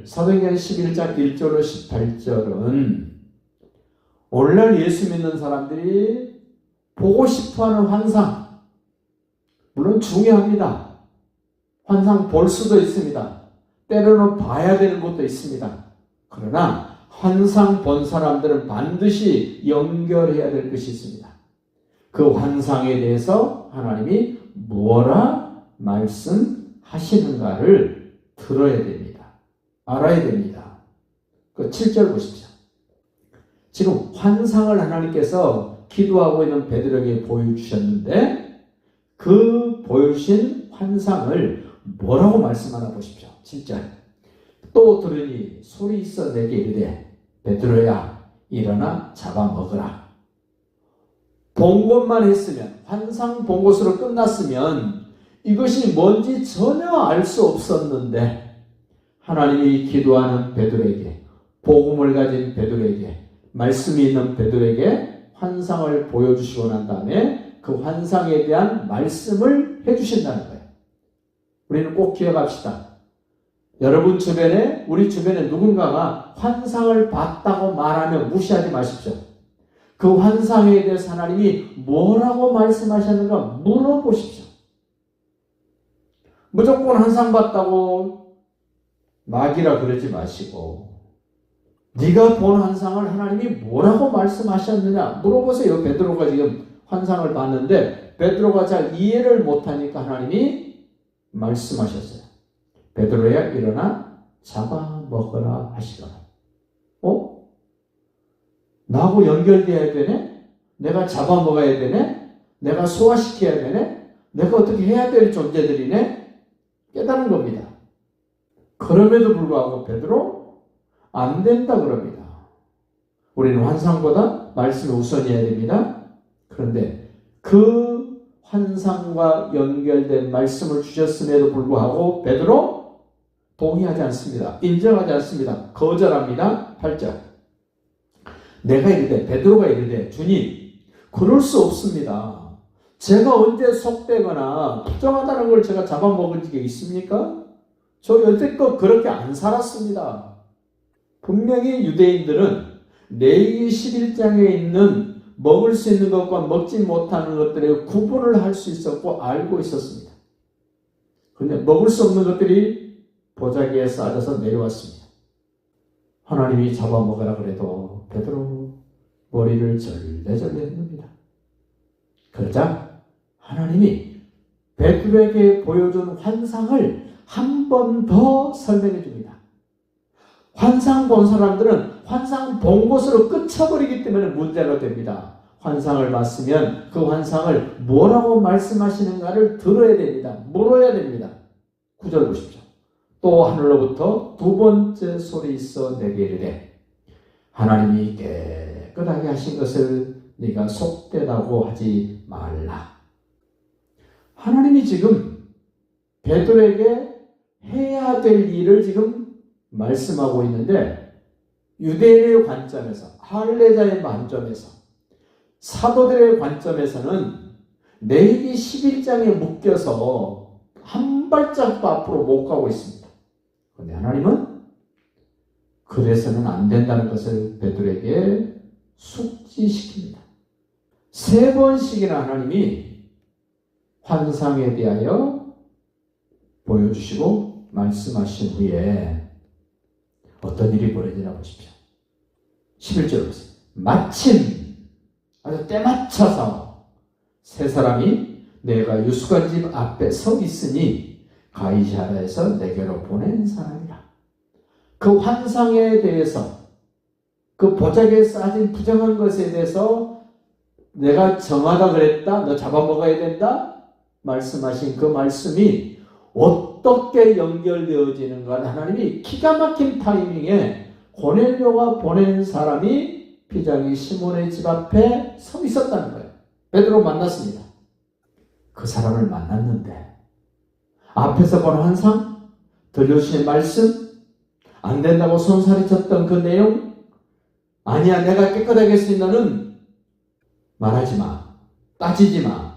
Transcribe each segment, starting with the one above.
사도행전 11장 1절로 18절은 오늘날 예수 믿는 사람들이 보고 싶어하는 환상, 물론 중요합니다. 환상 볼 수도 있습니다. 때로는 봐야 되는 것도 있습니다. 그러나 환상 본 사람들은 반드시 연결해야 될 것이 있습니다. 그 환상에 대해서 하나님이 뭐라 말씀하시는가를 들어야 됩니다. 알아야 됩니다. 그 7절 보십시오. 지금 환상을 하나님께서 기도하고 있는 베드로에게 보여주셨는데 그 보여주신 환상을 뭐라고 말씀하나 보십시오. 7절. 또 들으니 소리 있어 내게 이르되 베드로야 일어나 잡아먹으라. 본 것만 했으면, 환상 본 것으로 끝났으면 이것이 뭔지 전혀 알 수 없었는데 하나님이 기도하는 베드로에게, 복음을 가진 베드로에게, 말씀이 있는 베드로에게 환상을 보여주시고 난 다음에 그 환상에 대한 말씀을 해주신다는 거예요. 우리는 꼭 기억합시다. 여러분 주변에, 우리 주변에 누군가가 환상을 봤다고 말하면 무시하지 마십시오. 그 환상에 대해서 하나님이 뭐라고 말씀하셨는가 물어보십시오. 무조건 환상 봤다고 막이라 그러지 마시고 네가 본 환상을 하나님이 뭐라고 말씀하셨느냐 물어보세요. 베드로가 지금 환상을 봤는데 베드로가 잘 이해를 못하니까 하나님이 말씀하셨어요. 베드로야 일어나 잡아먹으라 하시더라. 나하고 연결되어야 되네? 내가 잡아먹어야 되네? 내가 소화시켜야 되네? 내가 어떻게 해야 될 존재들이네? 깨달은 겁니다. 그럼에도 불구하고 베드로 안 된다 그럽니다. 우리는 환상보다 말씀이 우선이어야 됩니다. 그런데 그 환상과 연결된 말씀을 주셨음에도 불구하고 베드로 동의하지 않습니다. 인정하지 않습니다. 거절합니다. 8절. 내가 이르되, 베드로가 이르되, 주님, 그럴 수 없습니다. 제가 언제 속되거나 부정하다는 걸 제가 잡아먹은 적이 있습니까? 저 여태껏 그렇게 안 살았습니다. 분명히 유대인들은 레위기 11장에 있는 먹을 수 있는 것과 먹지 못하는 것들의 구분을 할 수 있었고 알고 있었습니다. 그런데 먹을 수 없는 것들이 보자기에 쌓여서 내려왔습니다. 하나님이 잡아먹으라 그래도 베드로 머리를 절레절레 흔듭니다. 그러자 하나님이 베드로에게 보여준 환상을 한 번 더 설명해 줍니다. 환상 본 사람들은 환상 본 것으로 끝쳐버리기 때문에 문제가 됩니다. 환상을 봤으면 그 환상을 뭐라고 말씀하시는가를 들어야 됩니다. 물어야 됩니다. 9절 보십시오. 또 하늘로부터 두 번째 소리 있어 내게 이르되 하나님이 깨끗하게 하신 것을 네가 속되다고 하지 말라. 하나님이 지금 베드로에게 해야 될 일을 지금 말씀하고 있는데 유대인의 관점에서, 할례자의 관점에서, 사도들의 관점에서는 레위기 11장에 묶여서 한 발짝도 앞으로 못 가고 있습니다. 그런데 하나님은 그래서는 안 된다는 것을 베드로에게 숙지시킵니다. 3번씩이나 하나님이 환상에 대하여 보여주시고 말씀하신 후에 어떤 일이 벌어지나 보십시오. 11절 보세요. 마침 아주 때맞춰서 세 사람이 내가 유수관 집 앞에 서 있으니 가이사랴에서 내게로 보낸 사람이라. 그 환상에 대해서, 그 보자기에 쌓인 부정한 것에 대해서 내가 정하다 그랬다, 너 잡아먹어야 된다 말씀하신 그 말씀이 어떻게 연결되어지는가 하나님이 기가 막힌 타이밍에 고넬료가 보낸 사람이 피장이 시몬의 집 앞에 서 있었다는 거예요. 베드로 만났습니다. 그 사람을 만났는데 앞에서 본 환상, 들려주신 말씀, 안 된다고 손살이 쳤던 그 내용, 아니야 내가 깨끗하게 했으니 너는 말하지 마, 따지지 마,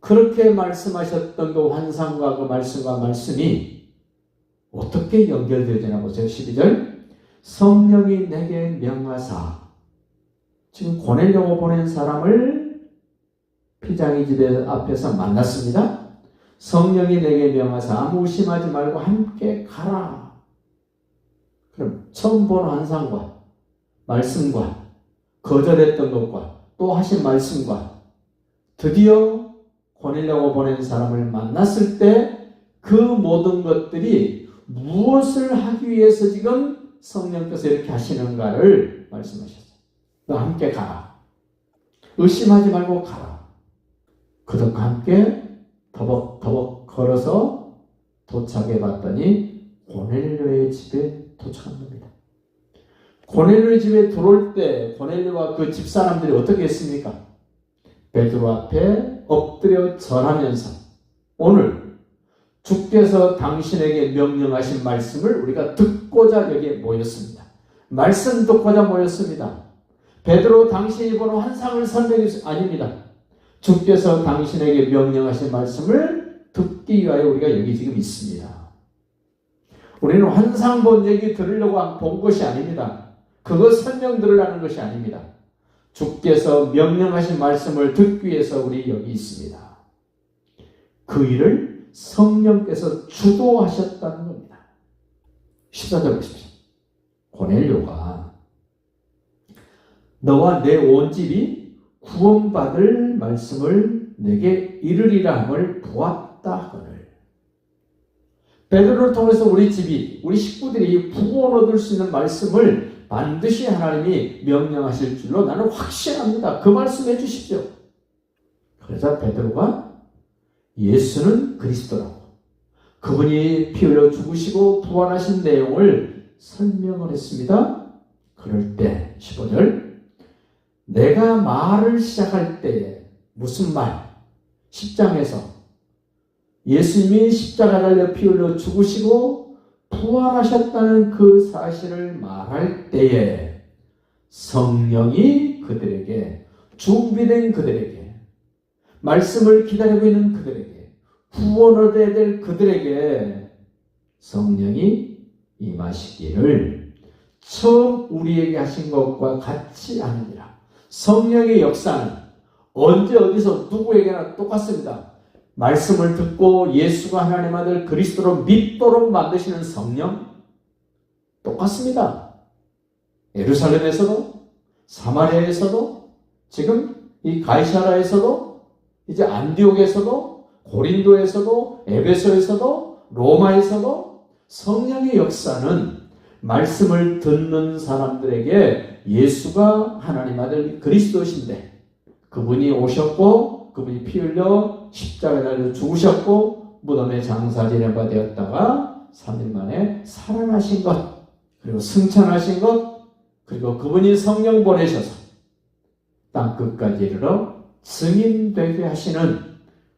그렇게 말씀하셨던 그 환상과 그 말씀과 말씀이 어떻게 연결되어지나 보세요. 12절. 성령이 내게 명하사. 지금 고넬료가 보낸 사람을 피장의 집에 앞에서 만났습니다. 성령이 내게 명하사 아무 의심하지 말고 함께 가라. 그럼 처음 본 환상과 말씀과 거절했던 것과 또 하신 말씀과 드디어 고넬료가 보낸 사람을 만났을 때 그 모든 것들이 무엇을 하기 위해서 지금 성령께서 이렇게 하시는가를 말씀하셨어요. 너 함께 가라. 의심하지 말고 가라. 그들과 함께 더벅더벅 걸어서 도착해 봤더니 고넬료의 집에 도착한 겁니다. 고넬료의 집에 들어올 때 고넬료와 그 집사람들이 어떻게 했습니까? 베드로 앞에 엎드려 절하면서 오늘 주께서 당신에게 명령하신 말씀을 우리가 듣고자 여기에 모였습니다. 말씀 듣고자 모였습니다. 베드로 당신이 본 환상을 설명해 아닙니다. 주께서 당신에게 명령하신 말씀을 듣기 위하여 우리가 여기 지금 있습니다. 우리는 환상 본 얘기 들으려고 본 것이 아닙니다. 그거 설명 들으려는 것이 아닙니다. 주께서 명령하신 말씀을 듣기 위해서 우리 여기 있습니다. 그 일을 성령께서 주도하셨다는 겁니다. 14절 보십시오. 고넬료가 너와 내 온 집이 구원받을 말씀을 내게 이르리라 함을 보았다 하거늘. 베드로를 통해서 우리 집이 우리 식구들이 구원 얻을 수 있는 말씀을 반드시 하나님이 명령하실 줄로 나는 확신합니다. 그 말씀 해주십시오. 그러자 베드로가 예수는 그리스도라고 그분이 피 흘려 죽으시고 부활하신 내용을 설명을 했습니다. 그럴 때 15절 내가 말을 시작할 때에 무슨 말? 10장에서 예수님이 십자가 달려 피 흘려 죽으시고 부활하셨다는 그 사실을 말할 때에 성령이 그들에게 준비된 그들에게 말씀을 기다리고 있는 그들에게 구원 얻어야 될 그들에게 성령이 임하시기를 처음 우리에게 하신 것과 같이 하느니라. 성령의 역사는 언제 어디서 누구에게나 똑같습니다. 말씀을 듣고 예수가 하나님 아들 그리스도로 믿도록 만드시는 성령 똑같습니다. 예루살렘에서도 사마리아에서도 지금 이 가이사라에서도 이제 안디옥에서도 고린도에서도 에베소에서도 로마에서도 성령의 역사는 말씀을 듣는 사람들에게 예수가 하나님 아들 그리스도신데 그분이 오셨고 그분이 피 흘려 십자가에 달려 죽으셨고 무덤에 장사 지내바 되었다가 3일 만에 살아나신 것 그리고 승천하신 것 그리고 그분이 성령 보내셔서 땅끝까지 이르러 증인되게 하시는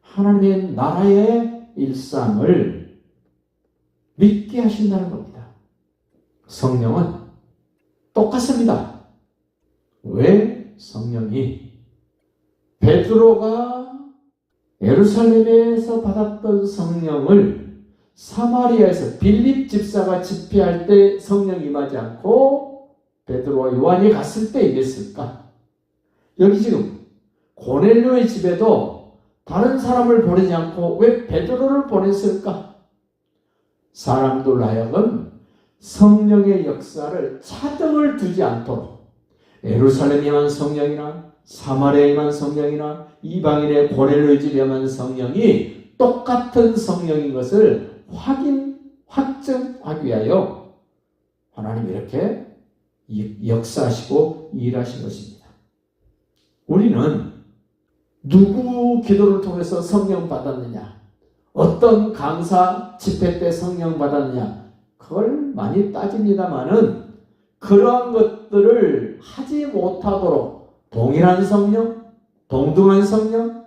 하나님의 나라의 일상을 믿게 하신다는 겁니다. 성령은 똑같습니다. 왜 성령이 베드로가 예루살렘에서 받았던 성령을 사마리아에서 빌립 집사가 집회할 때 성령이 임하지 않고 베드로와 요한이 갔을 때 임했을까? 여기 지금 고넬료의 집에도 다른 사람을 보내지 않고 왜 베드로를 보냈을까? 사람들 하여금 성령의 역사를 차등을 두지 않도록 예루살렘에만 성령이나 사마리아에만 성령이나 이방인의 고넬료의 집에만 성령이 똑같은 성령인 것을 확증하기 위하여 하나님이 이렇게 역사하시고 일하신 것입니다. 우리는 누구 기도를 통해서 성령 받았느냐, 어떤 강사 집회 때 성령 받았느냐, 그걸 많이 따집니다마는 그러한 것들을 하지 못하도록 동일한 성령, 동등한 성령,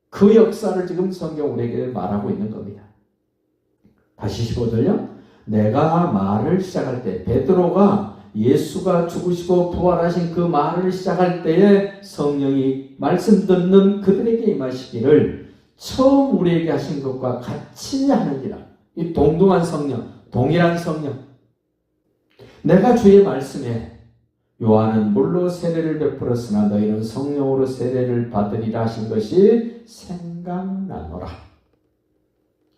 그 역사를 지금 성경 우리에게 말하고 있는 겁니다. 다시 15절요. 내가 말을 시작할 때 베드로가 예수가 죽으시고 부활하신 그 말을 시작할 때에 성령이 말씀 듣는 그들에게 임하시기를 처음 우리에게 하신 것과 같이 하느니라. 이 동등한 성령, 동일한 성령. 내가 주의 말씀에 요한은 물로 세례를 베풀었으나 너희는 성령으로 세례를 받으리라 하신 것이 생각나노라.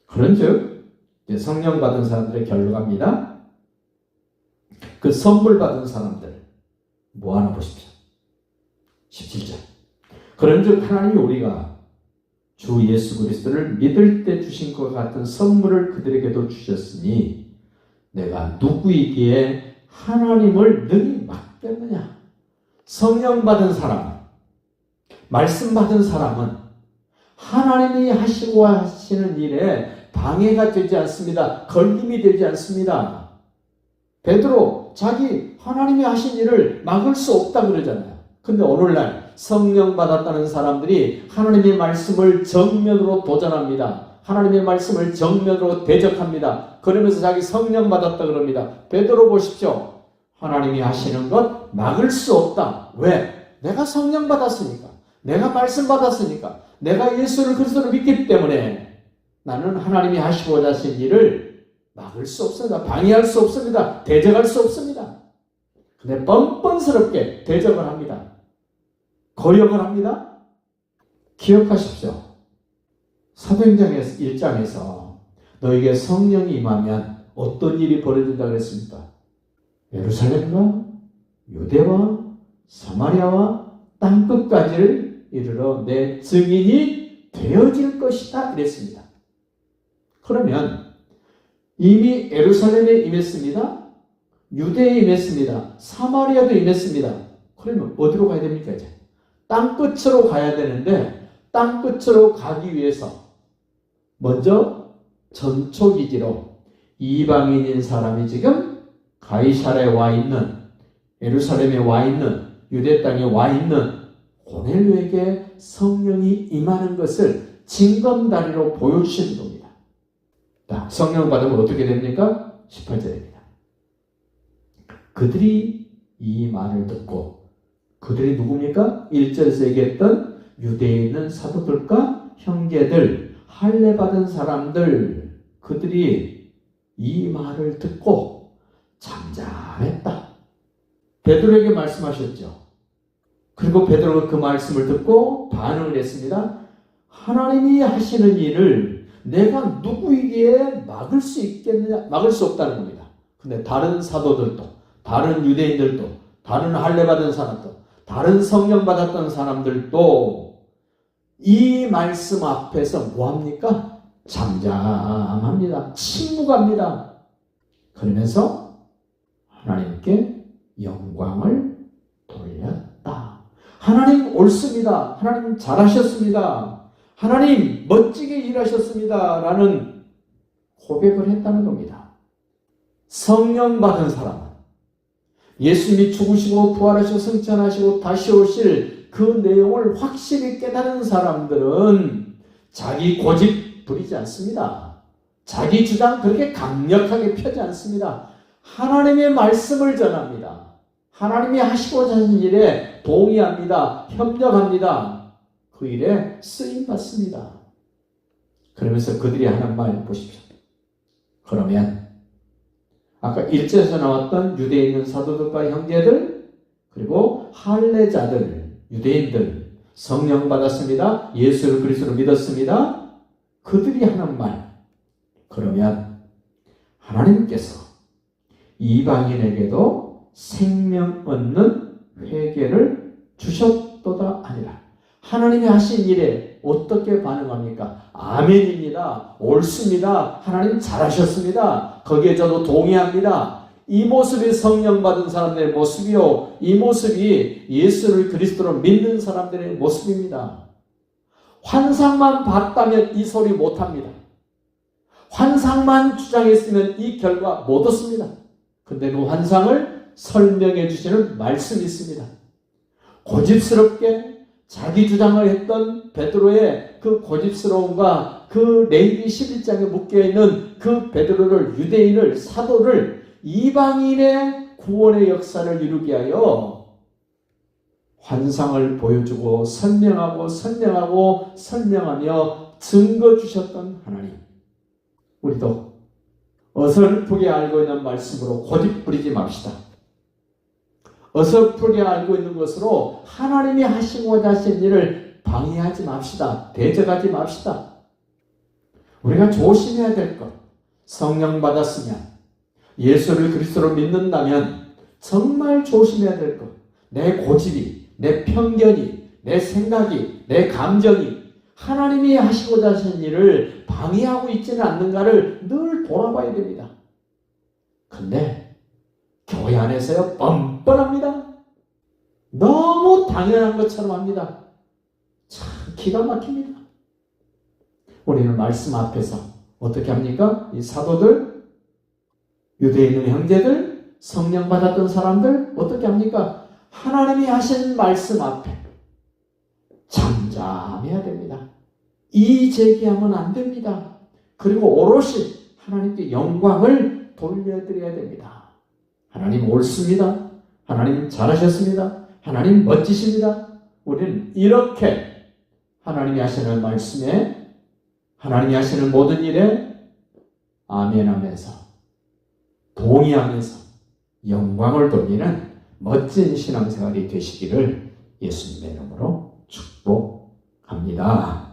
그런즉 성령 받은 사람들의 결과입니다. 그 선물 받은 사람들 뭐 하나 보십시오. 17절. 그런즉 하나님이 우리가 주 예수 그리스도를 믿을 때 주신 것 같은 선물을 그들에게도 주셨으니 내가 누구이기에 하나님을 능히 맡겠느냐. 성령 받은 사람, 말씀 받은 사람은 하나님이 하시고 하시는 일에 방해가 되지 않습니다. 걸림이 되지 않습니다. 베드로 자기 하나님이 하신 일을 막을 수 없다 그러잖아요. 근데 오늘날 성령 받았다는 사람들이 하나님의 말씀을 정면으로 도전합니다. 하나님의 말씀을 정면으로 대적합니다. 그러면서 자기 성령 받았다 그럽니다. 베드로 보십시오. 하나님이 하시는 것 막을 수 없다. 왜? 내가 성령 받았으니까. 내가 말씀 받았으니까. 내가 예수를 그리스도를 믿기 때문에 나는 하나님이 하시고자 하신 일을 막을 수 없습니다. 방해할 수 없습니다. 대적할 수 없습니다. 근데 뻔뻔스럽게 대적을 합니다. 거역을 합니다. 기억하십시오. 사도행전 1장에서 너에게 성령이 임하면 어떤 일이 벌어진다고 했습니까? 예루살렘과 유대와 사마리아와 땅끝까지를 이르러 내 증인이 되어질 것이다 이랬습니다. 그러면 이미 예루살렘에 임했습니다. 유대에 임했습니다. 사마리아도 임했습니다. 그러면 어디로 가야 됩니까? 이제 땅끝으로 가야 되는데 땅끝으로 가기 위해서 먼저 전초기지로 이방인인 사람이 지금 가이사랴에 와 있는, 예루살렘에 와 있는, 유대 땅에 와 있는 고넬료에게 성령이 임하는 것을 징검다리로 보여주시는 겁니다. 자, 성령 받으면 어떻게 됩니까? 18절입니다. 그들이 이 말을 듣고, 그들이 누굽니까? 1절에서 얘기했던 유대에 있는 사도들과 형제들, 할례받은 사람들, 그들이 이 말을 듣고 잠잠했다. 베드로에게 말씀하셨죠. 그리고 베드로가 그 말씀을 듣고 반응을 했습니다. 하나님이 하시는 일을 내가 누구이기에 막을 수 있겠느냐? 막을 수 없다는 겁니다. 근데 다른 사도들도, 다른 유대인들도, 다른 할례받은 사람도, 다른 성령 받았던 사람들도 이 말씀 앞에서 뭐합니까? 잠잠합니다. 침묵합니다. 그러면서 하나님께 영광을 돌렸다. 하나님 옳습니다. 하나님 잘하셨습니다. 하나님 멋지게 일하셨습니다. 라는 고백을 했다는 겁니다. 성령 받은 사람은 예수님이 죽으시고 부활하시고 승천하시고 다시 오실 그 내용을 확실히 깨달은 사람들은 자기 고집 부리지 않습니다. 자기 주장 그렇게 강력하게 펴지 않습니다. 하나님의 말씀을 전합니다. 하나님이 하시고자 하는 일에 동의합니다. 협력합니다. 그 일에 쓰임받습니다. 그러면서 그들이 하는 말 보십시오. 그러면 아까 1절에서 나왔던 유대에 있는 사도들과 형제들, 그리고 할례자들, 유대인들, 성령 받았습니다. 예수를 그리스도로 믿었습니다. 그들이 하는 말. 그러면 하나님께서 이방인에게도 생명 얻는 회개를 주셨도다 아니라. 하나님이 하신 일에 어떻게 반응합니까? 아멘입니다. 옳습니다. 하나님 잘하셨습니다. 거기에 저도 동의합니다. 이 모습이 성령 받은 사람들의 모습이요. 이 모습이 예수를 그리스도로 믿는 사람들의 모습입니다. 환상만 봤다면 이 소리 못합니다. 환상만 주장했으면 이 결과 못 얻습니다. 근데 그 환상을 설명해 주시는 말씀이 있습니다. 고집스럽게 자기 주장을 했던 베드로의 그 고집스러움과 그 레위기 11장에 묶여있는 그 베드로를, 유대인을, 사도를 이방인의 구원의 역사를 이루게 하여 환상을 보여주고 설명하고 설명하며 증거 주셨던 하나님. 우리도 어설프게 알고 있는 말씀으로 고집 부리지 맙시다. 어설프게 알고 있는 것으로 하나님이 하시고자 하신 일을 방해하지 맙시다. 대적하지 맙시다. 우리가 조심해야 될 것, 성령 받았으면, 예수를 그리스도로 믿는다면 정말 조심해야 될 것, 내 고집이, 내 편견이, 내 생각이, 내 감정이 하나님이 하시고자 하신 일을 방해하고 있지는 않는가를 늘 돌아봐야 됩니다. 근데 교회 안에서요, 뻔뻔합니다. 너무 당연한 것처럼 합니다. 참 기가 막힙니다. 우리는 말씀 앞에서 어떻게 합니까? 이 사도들, 유대에 있는 형제들, 성령 받았던 사람들 어떻게 합니까? 하나님이 하신 말씀 앞에 잠잠해야 됩니다. 이의 제기하면 안 됩니다. 그리고 오롯이 하나님께 영광을 돌려드려야 됩니다. 하나님 옳습니다. 하나님 잘하셨습니다. 하나님 멋지십니다. 우리는 이렇게 하나님이 하시는 말씀에, 하나님이 하시는 모든 일에 아멘하면서, 동의하면서 영광을 돌리는 멋진 신앙생활이 되시기를 예수님의 이름으로 축복합니다.